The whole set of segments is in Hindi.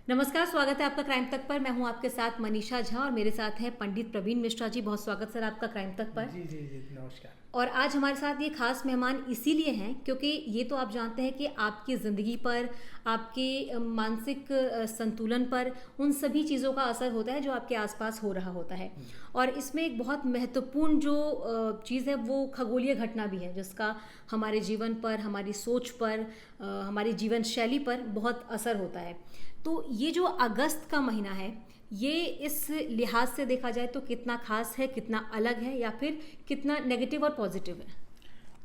नमस्कार, स्वागत है आपका क्राइम तक पर। मैं हूं आपके साथ मनीषा झा और मेरे साथ हैं पंडित प्रवीण मिश्रा जी। बहुत स्वागत सर आपका क्राइम तक पर। जी जी जी नमस्कार। और आज हमारे साथ ये खास मेहमान इसीलिए हैं क्योंकि ये तो आप जानते हैं कि आपकी ज़िंदगी पर, आपके मानसिक संतुलन पर, उन सभी चीज़ों का असर होता है जो आपके आसपास हो रहा होता है। और इसमें एक बहुत महत्वपूर्ण जो चीज़ है वो खगोलीय घटना भी है जिसका हमारे जीवन पर, हमारी सोच पर, हमारी जीवन शैली पर बहुत असर होता है। तो ये जो अगस्त का महीना है, ये इस लिहाज से देखा जाए तो कितना खास है, कितना अलग है, या फिर कितना नेगेटिव और पॉजिटिव है?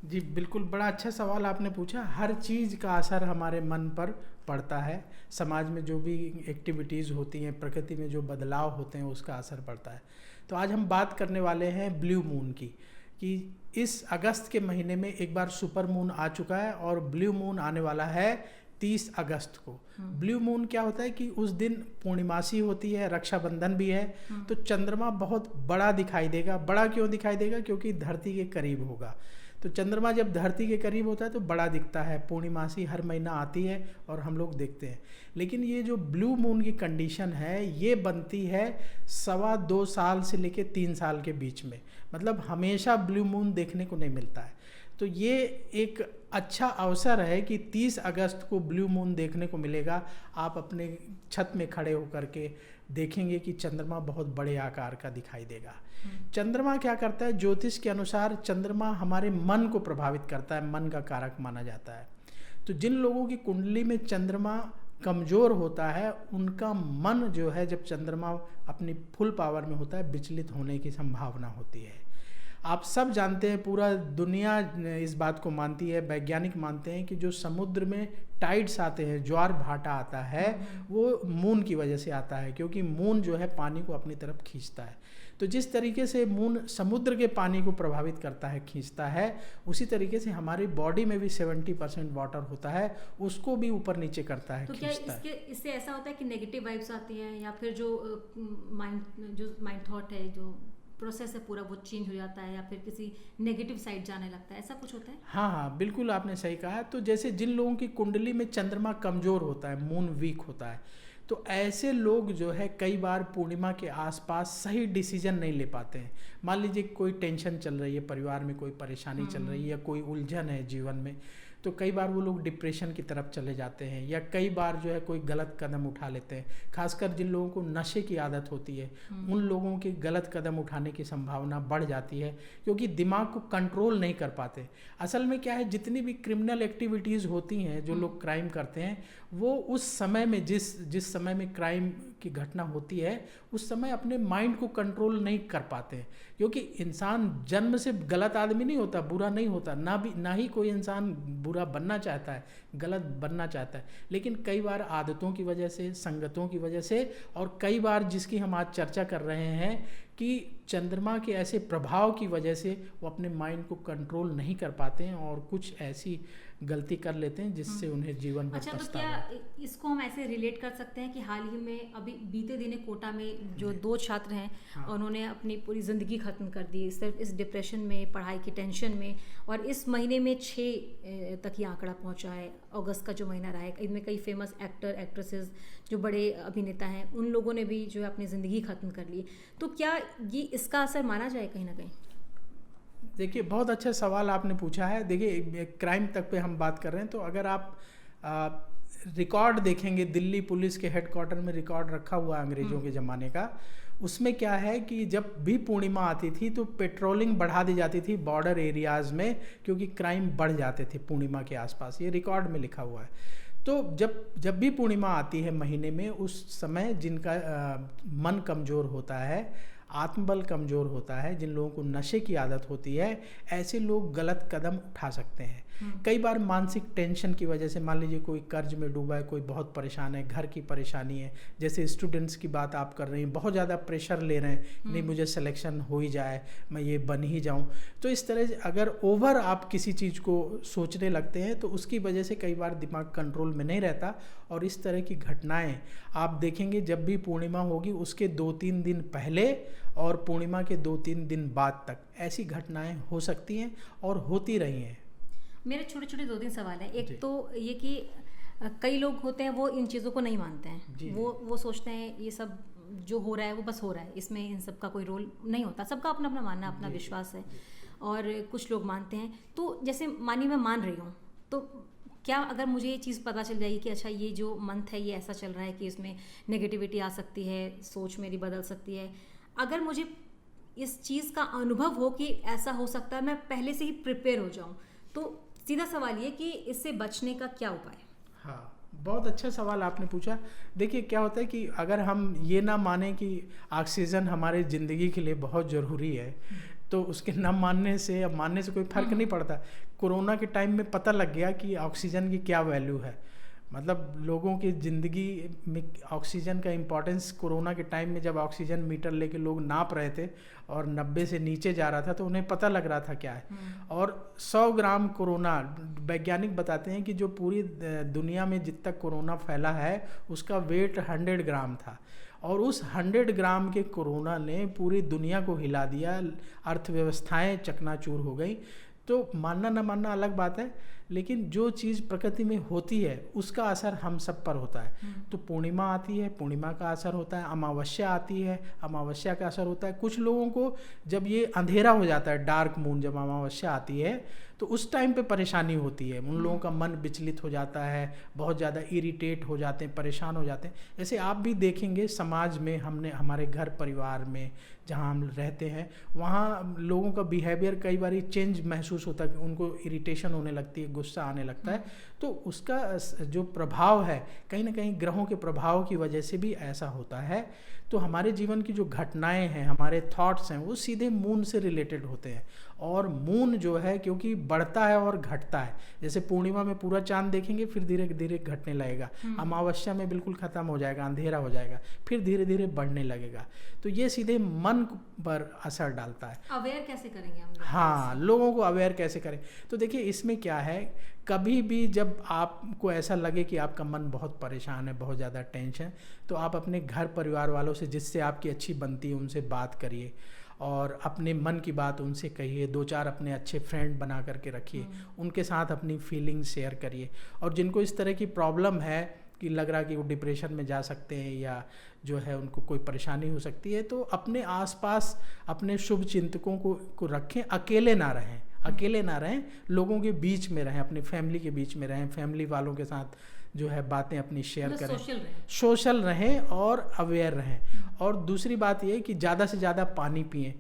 जी बिल्कुल, बड़ा अच्छा सवाल आपने पूछा। हर चीज़ का असर हमारे मन पर पड़ता है। समाज में जो भी एक्टिविटीज़ होती हैं, प्रकृति में जो बदलाव होते हैं, उसका असर पड़ता है। तो आज हम बात करने वाले हैं ब्लू मून की, कि इस अगस्त के महीने में एक बार सुपर मून आ चुका है और ब्लू मून आने वाला है 30 अगस्त को। ब्लू मून क्या होता है कि उस दिन पूर्णिमासी होती है, रक्षाबंधन भी है। तो चंद्रमा बहुत बड़ा दिखाई देगा। बड़ा क्यों दिखाई देगा? क्योंकि धरती के करीब होगा। तो चंद्रमा जब धरती के करीब होता है तो बड़ा दिखता है। पूर्णिमासी हर महीना आती है और हम लोग देखते हैं। लेकिन ये जो ब्लू मून की कंडीशन है, ये बनती है 2.25 साल से लेके 3 साल के बीच में। मतलब हमेशा ब्लू मून देखने को नहीं मिलता है। तो ये एक अच्छा अवसर है कि 30 अगस्त को ब्लू मून देखने को मिलेगा। आप अपने छत में खड़े होकर के देखेंगे कि चंद्रमा बहुत बड़े आकार का दिखाई देगा। चंद्रमा क्या करता है? ज्योतिष के अनुसार चंद्रमा हमारे मन को प्रभावित करता है, मन का कारक माना जाता है। तो जिन लोगों की कुंडली में चंद्रमा कमज़ोर होता है, उनका मन जो है, जब चंद्रमा अपनी फुल पावर में होता है, विचलित होने की संभावना होती है। आप सब जानते हैं, पूरा दुनिया इस बात को मानती है, वैज्ञानिक मानते हैं कि जो समुद्र में टाइड्स आते हैं, ज्वार भाटा आता है, वो मून की वजह से आता है। क्योंकि मून जो है पानी को अपनी तरफ खींचता है। तो जिस तरीके से मून समुद्र के पानी को प्रभावित करता है, खींचता है, उसी तरीके से हमारी बॉडी में भी 70% वाटर होता है, उसको भी ऊपर नीचे करता है, तो खींचता क्या है। इससे ऐसा होता है कि नेगेटिव वाइब्स आती हैं, या फिर जो माइंड थॉट है, जो प्रोसेस है पूरा, वो चेंज हो जाता है, या फिर किसी नेगेटिव साइड जाने लगता है? ऐसा कुछ होता है? हाँ हाँ, बिल्कुल आपने सही कहा। तो जैसे जिन लोगों की कुंडली में चंद्रमा कमज़ोर होता है, मून वीक होता है, तो ऐसे लोग जो है कई बार पूर्णिमा के आसपास सही डिसीजन नहीं ले पाते हैं। मान लीजिए कोई टेंशन चल रही है, परिवार में कोई परेशानी चल रही है, या कोई उलझन है जीवन में, तो कई बार वो लोग डिप्रेशन की तरफ चले जाते हैं, या कई बार जो है कोई गलत कदम उठा लेते हैं। खासकर जिन लोगों को नशे की आदत होती है, उन लोगों की गलत कदम उठाने की संभावना बढ़ जाती है, क्योंकि दिमाग को कंट्रोल नहीं कर पाते। असल में क्या है, जितनी भी क्रिमिनल एक्टिविटीज़ होती हैं, जो लोग क्राइम करते हैं, वो उस समय में जिस समय में क्राइम की घटना होती है, उस समय अपने माइंड को कंट्रोल नहीं कर पाते हैं। क्योंकि इंसान जन्म से गलत आदमी नहीं होता, बुरा नहीं होता, ना ही कोई इंसान बुरा बनना चाहता है, गलत बनना चाहता है। लेकिन कई बार आदतों की वजह से, संगतों की वजह से, और कई बार जिसकी हम आज चर्चा कर रहे हैं कि चंद्रमा के ऐसे प्रभाव की वजह से वो अपने माइंड को कंट्रोल नहीं कर पाते हैं और कुछ ऐसी गलती कर लेते हैं जिससे उन्हें जीवन भर अच्छा, तो पछतावा। क्या इसको हम ऐसे रिलेट कर सकते हैं कि हाल ही में अभी बीते दिन कोटा में जो 2 छात्र हैं, हाँ। उन्होंने अपनी पूरी ज़िंदगी ख़त्म कर दी सिर्फ इस डिप्रेशन में, पढ़ाई की टेंशन में, और इस महीने में 6 तक ये आंकड़ा पहुंचा है। अगस्त का जो महीना रहा है, इनमें कई फेमस एक्टर एक्ट्रेसेस, जो बड़े अभिनेता हैं, उन लोगों ने भी जो है अपनी ज़िंदगी ख़त्म कर ली। तो क्या ये इसका असर माना जाए कहीं ना कहीं? देखिए, बहुत अच्छा सवाल आपने पूछा है। देखिए, क्राइम तक पे हम बात कर रहे हैं, तो अगर आप रिकॉर्ड देखेंगे, दिल्ली पुलिस के हेडक्वार्टर में रिकॉर्ड रखा हुआ है अंग्रेज़ों के ज़माने का। उसमें क्या है कि जब भी पूर्णिमा आती थी तो पेट्रोलिंग बढ़ा दी जाती थी बॉर्डर एरियाज़ में, क्योंकि क्राइम बढ़ जाते थे पूर्णिमा के आसपास। ये रिकॉर्ड में लिखा हुआ है। तो जब भी पूर्णिमा आती है महीने में, उस समय जिनका मन कमज़ोर होता है, आत्मबल कमज़ोर होता है, जिन लोगों को नशे की आदत होती है, ऐसे लोग गलत कदम उठा सकते हैं। कई बार मानसिक टेंशन की वजह से, मान लीजिए कोई कर्ज में डूबा है, कोई बहुत परेशान है, घर की परेशानी है, जैसे स्टूडेंट्स की बात आप कर रही हैं, बहुत ज़्यादा प्रेशर ले रहे हैं, नहीं मुझे सिलेक्शन हो ही जाए, मैं ये बन ही जाऊं। तो इस तरह से अगर ओवर आप किसी चीज़ को सोचने लगते हैं, तो उसकी वजह से कई बार दिमाग कंट्रोल में नहीं रहता, और इस तरह की घटनाएं आप देखेंगे जब भी पूर्णिमा होगी उसके 2-3 दिन पहले और पूर्णिमा के 2-3 दिन बाद तक ऐसी घटनाएं हो सकती हैं और होती रही हैं। मेरे छोटे छोटे 2-3 सवाल हैं। जी। एक तो ये कि कई लोग होते हैं वो इन चीज़ों को नहीं मानते हैं। जी। वो सोचते हैं ये सब जो हो रहा है वो बस हो रहा है, इसमें इन सब का कोई रोल नहीं होता। सबका अपना अपना मानना, अपना विश्वास है, और कुछ लोग मानते हैं। तो जैसे मानिए मैं मान रही हूँ, तो क्या अगर मुझे ये चीज़ पता चल जाएगी कि अच्छा ये जो मंथ है ये ऐसा चल रहा है कि इसमें नेगेटिविटी आ सकती है, सोच मेरी बदल सकती है, अगर मुझे इस चीज़ का अनुभव हो कि ऐसा हो सकता है, मैं पहले से ही प्रिपेयर हो जाऊं, तो सीधा सवाल ये कि इससे बचने का क्या उपाय है? हाँ, बहुत अच्छा सवाल आपने पूछा। देखिए क्या होता है कि अगर हम ये ना माने कि ऑक्सीजन हमारे ज़िंदगी के लिए बहुत ज़रूरी है, तो उसके न मानने से या मानने से कोई फ़र्क नहीं पड़ता। कोरोना के टाइम में पता लग गया कि ऑक्सीजन की क्या वैल्यू है। मतलब लोगों की ज़िंदगी में ऑक्सीजन का इम्पोर्टेंस, कोरोना के टाइम में जब ऑक्सीजन मीटर लेके लोग नाप रहे थे और 90 से नीचे जा रहा था, तो उन्हें पता लग रहा था क्या है। और 100 ग्राम कोरोना, वैज्ञानिक बताते हैं कि जो पूरी दुनिया में जितना कोरोना फैला है उसका वेट 100 ग्राम था, और उस 100 ग्राम के कोरोना ने पूरी दुनिया को हिला दिया, अर्थव्यवस्थाएं चकनाचूर हो गई। तो मानना ना मानना अलग बात है, लेकिन जो चीज़ प्रकृति में होती है उसका असर हम सब पर होता है। तो पूर्णिमा आती है, पूर्णिमा का असर होता है, अमावस्या आती है, अमावस्या का असर होता है। कुछ लोगों को जब ये अंधेरा हो जाता है, डार्क मून जब अमावस्या आती है, तो उस टाइम पे परेशानी होती है। उन लोगों का मन विचलित हो जाता है, बहुत ज़्यादा इरिटेट हो जाते हैं, परेशान हो जाते हैं। जैसे आप भी देखेंगे समाज में, हमने हमारे घर परिवार में जहाँ हम रहते हैं, वहाँ लोगों का बिहेवियर कई बार चेंज महसूस होता है कि उनको इरिटेशन होने लगती है, गुस्सा आने लगता है। तो उसका जो प्रभाव है कहीं ना कहीं ग्रहों के प्रभाव की वजह से भी ऐसा होता है। तो हमारे जीवन की जो घटनाएं हैं, हमारे थॉट्स हैं, वो सीधे मून से रिलेटेड होते हैं। और मून जो है क्योंकि बढ़ता है और घटता है, जैसे पूर्णिमा में पूरा चांद देखेंगे फिर धीरे धीरे घटने लगेगा, अमावस्या में बिल्कुल ख़त्म हो जाएगा, अंधेरा हो जाएगा, फिर धीरे धीरे बढ़ने लगेगा। तो ये सीधे मन पर असर डालता है। अवेयर कैसे करेंगे हम लोग? हाँ, लोगों को अवेयर कैसे करें? तो देखिए इसमें क्या है, कभी भी जब आपको ऐसा लगे कि आपका मन बहुत परेशान है, बहुत ज़्यादा टेंशन, तो आप अपने घर परिवार वालों से, जिससे आपकी अच्छी बनती है, उनसे बात करिए और अपने मन की बात उनसे कहिए। 2-4 अपने अच्छे फ्रेंड बना करके रखिए, उनके साथ अपनी फीलिंग शेयर करिए। और जिनको इस तरह की प्रॉब्लम है कि लग रहा कि वो डिप्रेशन में जा सकते हैं या जो है उनको कोई परेशानी हो सकती है, तो अपने आसपास अपने शुभ चिंतकों को रखें। अकेले ना रहें, अकेले ना रहें, लोगों के बीच में रहें, अपनी फैमिली के बीच में रहें, फैमिली वालों के साथ जो है बातें अपनी शेयर करें, सोशल रहें और अवेयर रहें। और दूसरी बात ये कि ज़्यादा से ज़्यादा पानी पिएं।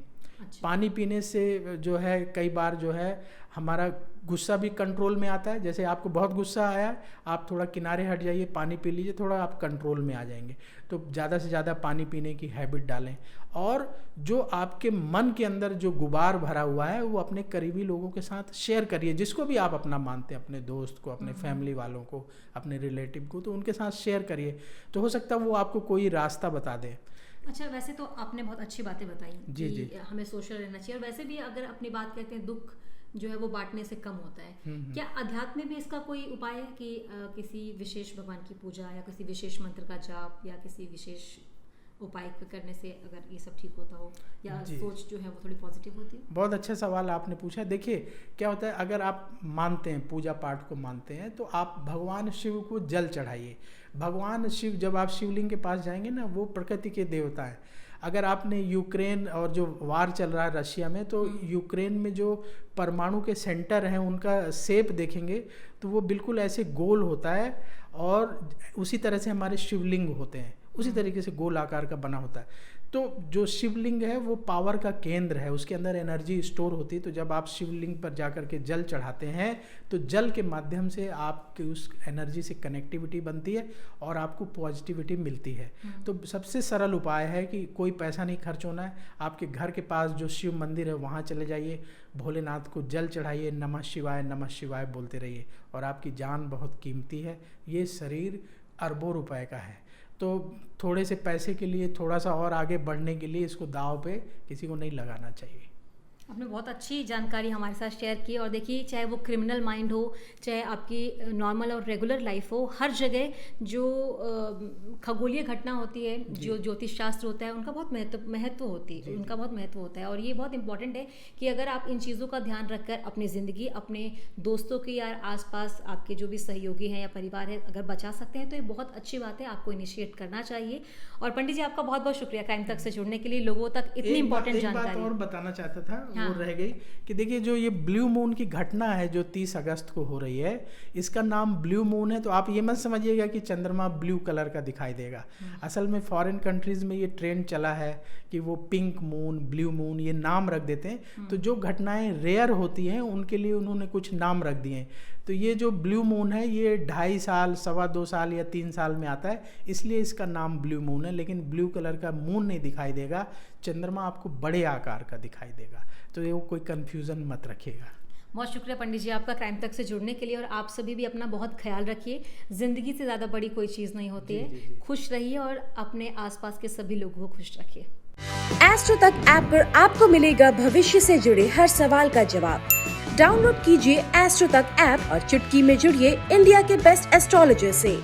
पानी पीने से जो है कई बार जो है हमारा गुस्सा भी कंट्रोल में आता है। जैसे आपको बहुत गुस्सा आया, आप थोड़ा किनारे हट जाइए, पानी पी लीजिए, थोड़ा आप कंट्रोल में आ जाएंगे। तो ज़्यादा से ज़्यादा पानी पीने की हैबिट डालें। और जो आपके मन के अंदर जो गुबार भरा हुआ है वो अपने करीबी लोगों के साथ शेयर करिए, जिसको भी आप अपना मानते हैं, अपने दोस्त को, अपने फैमिली वालों को, अपने रिलेटिव को, तो उनके साथ शेयर करिए। तो हो सकता है वो आपको कोई रास्ता बता दें। अच्छा, वैसे तो आपने बहुत अच्छी बातें बताई जी, कि जी। हमें सोशल रहना चाहिए, और वैसे भी अगर अपनी बात कहते हैं, दुख जो है वो बांटने से कम होता है। क्या अध्यात्म में भी इसका कोई उपाय है कि किसी विशेष भगवान की पूजा या किसी विशेष मंत्र का जाप या किसी विशेष उपाय करने से अगर ये सब ठीक होता हो, या सोच जो है वो थोड़ी पॉजिटिव होती है? बहुत अच्छा सवाल आपने पूछा। देखिए क्या होता है, अगर आप मानते हैं, पूजा पाठ को मानते हैं, तो आप भगवान शिव को जल चढ़ाइए। भगवान शिव, जब आप शिवलिंग के पास जाएंगे ना, वो प्रकृति के देवता हैं। अगर आपने यूक्रेन और जो वार चल रहा है रशिया में, तो यूक्रेन में जो परमाणु के सेंटर हैं उनका शेप देखेंगे तो वो बिल्कुल ऐसे गोल होता है, और उसी तरह से हमारे शिवलिंग होते हैं, उसी तरीके से गोल आकार का बना होता है। तो जो शिवलिंग है वो पावर का केंद्र है, उसके अंदर एनर्जी स्टोर होती है। तो जब आप शिवलिंग पर जाकर के जल चढ़ाते हैं तो जल के माध्यम से आपकी उस एनर्जी से कनेक्टिविटी बनती है और आपको पॉजिटिविटी मिलती है। तो सबसे सरल उपाय है कि कोई पैसा नहीं खर्च होना है, आपके घर के पास जो शिव मंदिर है वहाँ चले जाइए, भोलेनाथ को जल चढ़ाइए, नमः शिवाय बोलते रहिए। और आपकी जान बहुत कीमती है, ये शरीर अरबों रुपए का है। तो थोड़े से पैसे के लिए, थोड़ा सा और आगे बढ़ने के लिए इसको दांव पे किसी को नहीं लगाना चाहिए। आपने बहुत अच्छी जानकारी हमारे साथ शेयर की। और देखिए, चाहे वो क्रिमिनल माइंड हो, चाहे आपकी नॉर्मल और रेगुलर लाइफ हो, हर जगह जो खगोलीय घटना होती है, जो ज्योतिष शास्त्र होता है, उनका बहुत महत्व होती है, उनका बहुत महत्व होता है। और ये बहुत इंपॉर्टेंट है कि अगर आप इन चीज़ों का ध्यान रखकर अपनी ज़िंदगी, अपने दोस्तों के या आसपास आपके जो भी सहयोगी हैं या परिवार है, अगर बचा सकते हैं तो ये बहुत अच्छी बात है, आपको इनिशिएट करना चाहिए। और पंडित जी, आपका बहुत बहुत शुक्रिया क्राइम तक से जुड़ने के लिए, लोगों तक इतनी इंपॉर्टेंट जानकारी। एक बात और बताना चाहता था, हाँ। वो रह गई कि देखिए, जो ये ब्लू मून की घटना है जो 30 अगस्त को हो रही है, इसका नाम ब्लू मून है, तो आप ये मत समझिएगा कि चंद्रमा ब्लू कलर का दिखाई देगा। असल में फॉरेन कंट्रीज में ये ट्रेंड चला है कि वो पिंक मून, ब्लू मून ये नाम रख देते हैं। तो जो घटनाएं रेयर होती हैं उनके लिए उन्होंने कुछ नाम रख दिए हैं। तो ये जो ब्लू मून है, ये 2.5 साल, 2.25 साल या 3 साल में आता है, इसलिए इसका नाम ब्लू मून है। लेकिन ब्लू कलर का मून नहीं दिखाई देगा, चंद्रमा आपको बड़े आकार का दिखाई देगा। तो ये कोई कंफ्यूजन मत रखिएगा। बहुत शुक्रिया पंडित जी आपका क्राइम तक से जुड़ने के लिए। और आप सभी भी अपना बहुत ख्याल रखिए। ज़िंदगी से ज़्यादा बड़ी कोई चीज़ नहीं होती है। खुश रहिए और अपने आसपास के सभी लोगों को खुश रखिए। एस्ट्रो तक ऐप पर आपको मिलेगा भविष्य से जुड़े हर सवाल का जवाब। डाउनलोड कीजिए एस्ट्रो तक ऐप और चुटकी में जुड़िए इंडिया के बेस्ट एस्ट्रोलॉजर से।